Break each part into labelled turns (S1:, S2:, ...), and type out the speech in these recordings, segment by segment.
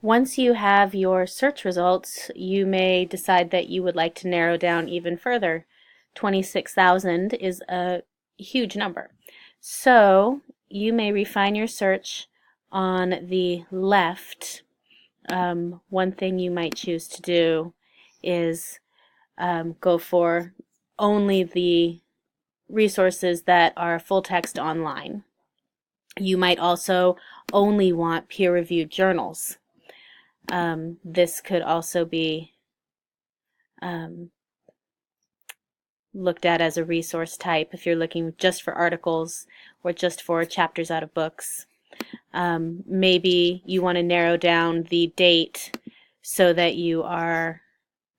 S1: Once you have your search results, you may decide that you would like to narrow down even further. 26,000 is a huge number. So you may refine your search on the left. One thing you might choose to do is go for only the resources that are full text online. You might also only want peer-reviewed journals. This could also be looked at as a resource type if you're looking just for articles or just for chapters out of books. Maybe you want to narrow down the date so that you are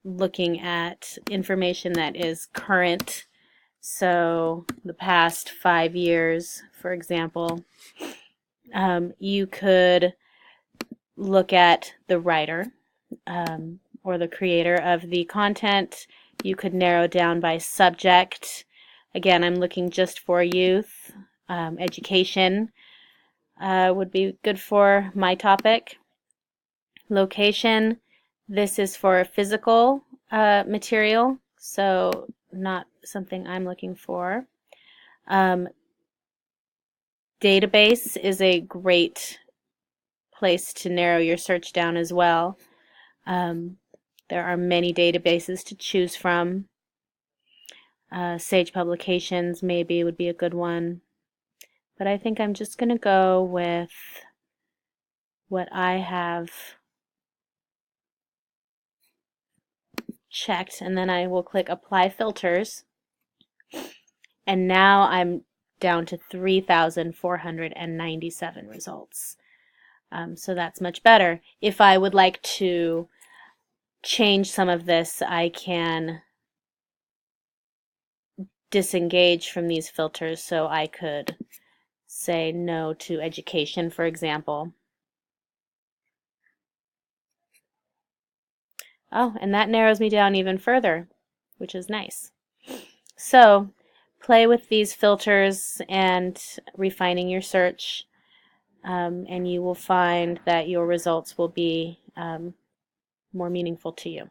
S1: looking at information that is current. So the past 5 years, for example. You could look at the writer or the creator of the content. You could narrow down by subject. Again, I'm looking just for youth. Education would be good for my topic. Location, this is for physical material, so not something I'm looking for. Database is a great place to narrow your search down as well. There are many databases to choose from. Sage Publications maybe would be a good one. But I think I'm just going to go with what I have checked, and then I will click Apply Filters. And now I'm down to 3,497 results. So that's much better. If I would like to change some of this, I can disengage from these filters, so I could say no to education, for example. Oh, and that narrows me down even further, which is nice. So play with these filters and refining your search, and you will find that your results will be more meaningful to you.